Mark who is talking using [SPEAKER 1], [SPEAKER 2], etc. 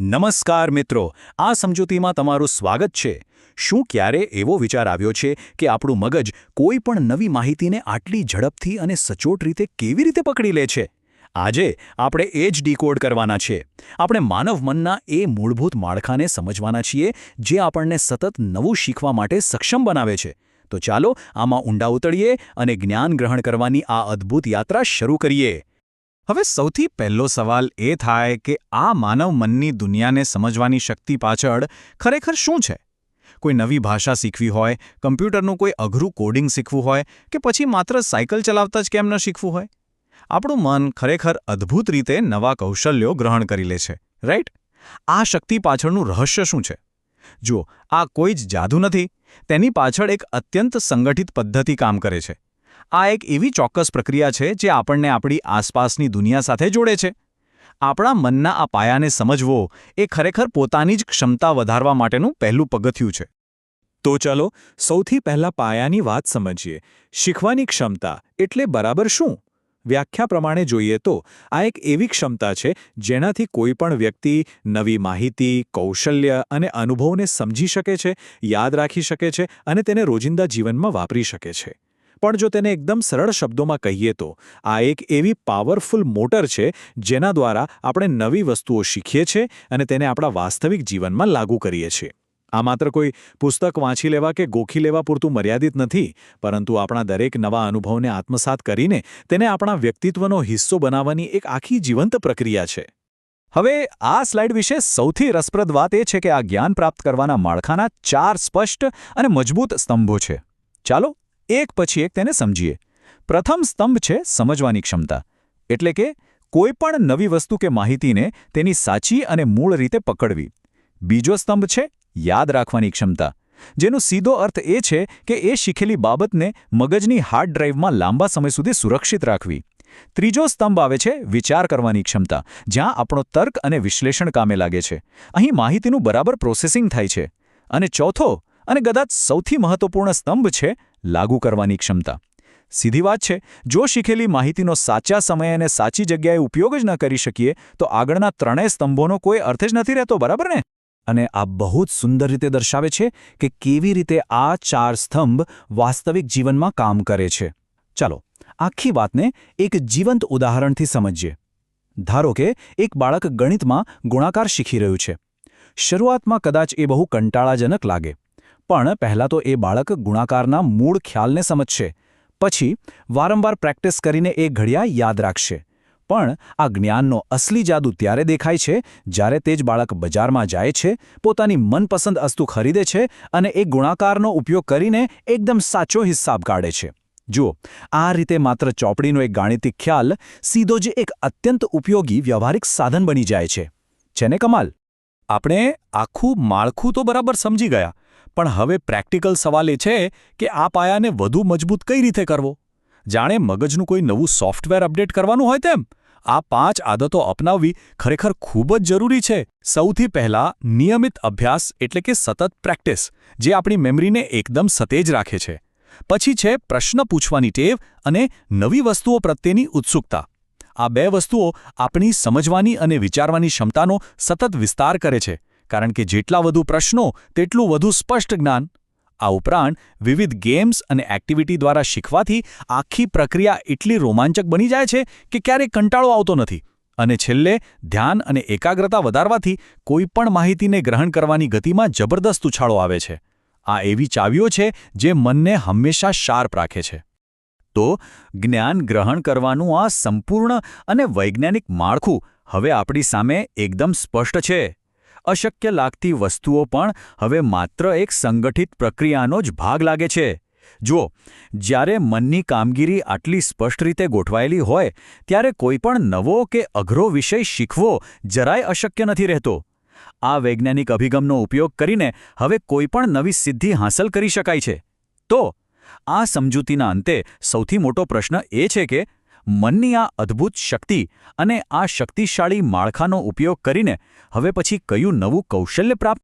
[SPEAKER 1] નમસ્કાર મિત્રો, આ સમજૂતીમાં તમારું સ્વાગત છે. શું ક્યારે એવો વિચાર આવ્યો છે કે આપણું મગજ કોઈ પણ નવી માહિતીને આટલી ઝડપથી અને સચોટ રીતે કેવી રીતે પકડી લે છે? આજે આપણે એ જ ડીકોડ કરવાના છે. આપણે માનવ મનના એ મૂળભૂત માળખાને સમજવાના છીએ જે આપણને સતત નવું શીખવા માટે સક્ષમ બનાવે છે. તો ચાલો આમાં ઊંડા ઉતરીએ અને જ્ઞાન ગ્રહણ કરવાની આ અદ્ભુત યાત્રા શરૂ કરીએ.
[SPEAKER 2] હવે સૌથી પહેલો સવાલ એ થાય કે આ માનવ મનની દુનિયાને સમજવાની શક્તિ પાછળ ખરેખર શું છે? કોઈ નવી ભાષા શીખવી હોય, કમ્પ્યુટરનું કોઈ અઘરું કોડિંગ શીખવું હોય કે પછી માત્ર સાયકલ ચલાવતા જ કેમ ન શીખવું હોય? આપણું મન ખરેખર અદ્ભુત રીતે નવા કૌશલ્યો ગ્રહણ કરી લે છે, રાઈટ? આ શક્તિ પાછળનું રહસ્ય શું છે? જુઓ, આ કોઈ જ જાદુ નથી. તેની પાછળ એક અત્યંત સંગઠિત પદ્ધતિ કામ કરે છે. આ એક એવી ચોક્કસ પ્રક્રિયા છે જે આપણને આપણી આસપાસની દુનિયા સાથે જોડે છે. આપણા મનના આ પાયાને સમજવો એ ખરેખર પોતાની જ ક્ષમતા વધારવા માટેનું પહેલું પગથિયું છે.
[SPEAKER 1] તો ચાલો સૌથી પહેલા પાયાની વાત સમજીએ. શીખવાની ક્ષમતા એટલે બરાબર શું? વ્યાખ્યા પ્રમાણે જોઈએ તો આ એક એવી ક્ષમતા છે જેનાથી કોઈ પણ વ્યક્તિ નવી માહિતી, કૌશલ્ય અને અનુભવને સમજી શકે છે, યાદ રાખી શકે છે અને તેને રોજિંદા જીવનમાં વાપરી શકે છે. પણ જો તેને એકદમ સરળ શબ્દોમાં કહીએ તો આ એક એવી પાવરફુલ મોટર છે જેના દ્વારા આપણે નવી વસ્તુઓ શીખીએ છીએ અને તેને આપણા વાસ્તવિક જીવનમાં લાગુ કરીએ છીએ. આ માત્ર કોઈ પુસ્તક વાંચી લેવા કે ગોખી લેવા પૂરતું મર્યાદિત નથી, પરંતુ આપણા દરેક નવા અનુભવને આત્મસાત કરીને તેને આપણા વ્યક્તિત્વનો હિસ્સો બનાવવાની એક આખી જીવંત પ્રક્રિયા છે. હવે આ સ્લાઇડ વિશે સૌથી રસપ્રદ વાત એ છે કે આ જ્ઞાન પ્રાપ્ત કરવાના માળખાના 4 સ્પષ્ટ અને મજબૂત સ્તંભો છે. ચાલો એક પછી એક તેને સમજીએ. પ્રથમ સ્તંભ છે સમજવાની ક્ષમતા, એટલે કે કોઈ પણ નવી વસ્તુ કે માહિતીને તેની સાચી અને મૂળ રીતે પકડવી. બીજો સ્તંભ છે યાદ રાખવાની ક્ષમતા, જેનો સીધો અર્થ એ છે કે એ શીખેલી બાબતને મગજની હાર્ડ ડ્રાઈવમાં લાંબા સમય સુધી સુરક્ષિત રાખવી. ત્રીજો સ્તંભ આવે છે વિચાર કરવાની ક્ષમતા, જ્યાં આપણો તર્ક અને વિશ્લેષણ કામે લાગે છે. અહીં માહિતીનું બરાબર પ્રોસેસિંગ થાય છે. અને ચોથો અને કદાચ સૌથી મહત્વપૂર્ણ સ્તંભ છે લાગુ કરવાની ક્ષમતા. સીધી વાત છે, જો શીખેલી માહિતીનો સાચા સમયે અને સાચી જગ્યાએ ઉપયોગ જ ન કરી શકીએ તો આગળના ત્રણેય સ્તંભોનો કોઈ અર્થ જ નથી રહેતો, બરાબર ને? અને આ બહુ જ સુંદર રીતે દર્શાવે છે કે કેવી રીતે આ 4 સ્તંભ વાસ્તવિક જીવનમાં કામ કરે છે. ચાલો આખી વાતને એક જીવંત ઉદાહરણથી સમજીએ. ધારો કે એક બાળક ગણિતમાં ગુણાકાર શીખી રહ્યું છે. શરૂઆતમાં કદાચ એ બહુ કંટાળાજનક લાગે, પણ પહેલાં તો એ બાળક ગુણાકારના મૂળ ખ્યાલને સમજશે. પછી વારંવાર પ્રેક્ટિસ કરીને એ ઘડિયા યાદ રાખશે. પણ આ જ્ઞાનનો અસલી જાદુ ત્યારે દેખાય છે જ્યારે તે જ બાળક બજારમાં જાય છે, પોતાની મનપસંદ વસ્તુ ખરીદે છે અને એ ગુણાકારનો ઉપયોગ કરીને એકદમ સાચો હિસાબ કાઢે છે. જુઓ, આ રીતે માત્ર ચોપડીનો એક ગાણિતિક ખ્યાલ સીધો જ એક અત્યંત ઉપયોગી વ્યવહારિક સાધન બની જાય છે. છે ને કમાલ? આપણે આખું માળખું તો બરાબર સમજી ગયા, પણ હવે પ્રેક્ટિકલ સવાલ એ છે કે આ પાયાને વધુ મજબૂત કઈ રીતે કરવો? જાણે મગજનું કોઈ નવું સોફ્ટવેર અપડેટ કરવાનું હોય તેમ. આ 5 આદતો અપનાવવી ખરેખર ખૂબ જ જરૂરી છે. સૌથી પહેલાં નિયમિત અભ્યાસ એટલે કે સતત પ્રેક્ટિસ, જે આપણી મેમરીને એકદમ સતેજ રાખે છે. પછી છે પ્રશ્ન પૂછવાની ટેવ અને નવી વસ્તુઓ પ્રત્યેની ઉત્સુકતા. આ 2 વસ્તુઓ આપણી સમજવાની અને વિચારવાની ક્ષમતાનો સતત વિસ્તાર કરે છે, કારણ કે જેટલા વધુ પ્રશ્નો તેટલું વધુ સ્પષ્ટ જ્ઞાન. આ ઉપરાંત વિવિધ ગેમ્સ અને એક્ટિવિટી દ્વારા શીખવાથી આખી પ્રક્રિયા એટલી રોમાંચક બની જાય છે કે ક્યારેય કંટાળો આવતો નથી. અને છેલ્લે ધ્યાન અને એકાગ્રતા વધારવાથી કોઈપણ માહિતીને ગ્રહણ કરવાની ગતિમાં જબરદસ્ત ઉછાળો આવે છે. આ એવી ચાવીઓ છે જે મનને હંમેશા શાર્પ રાખે છે. તો જ્ઞાન ગ્રહણ કરવાનું આ સંપૂર્ણ અને વૈજ્ઞાનિક માળખું હવે આપણી સામે એકદમ સ્પષ્ટ છે. અશક્ય લાગતી વસ્તુઓ પણ હવે માત્ર એક સંગઠિત પ્રક્રિયાનો જ ભાગ લાગે છે. જુઓ, જ્યારે મનની કામગીરી આટલી સ્પષ્ટ રીતે ગોઠવાયેલી હોય ત્યારે કોઈપણ નવો કે અઘરો વિષય શીખવો જરાય અશક્ય નથી રહેતો. આ વૈજ્ઞાનિક અભિગમનો ઉપયોગ કરીને હવે કોઈપણ નવી સિદ્ધિ હાંસલ કરી શકાય છે. તો આ સમજૂતીના અંતે સૌથી મોટો પ્રશ્ન એ છે કે મનની આ અદ્ભુત શક્તિ અને આ શક્તિશાળી માળખાનો ઉપયોગ કરીને હવે પછી કયું નવું કૌશલ્ય પ્રાપ્ત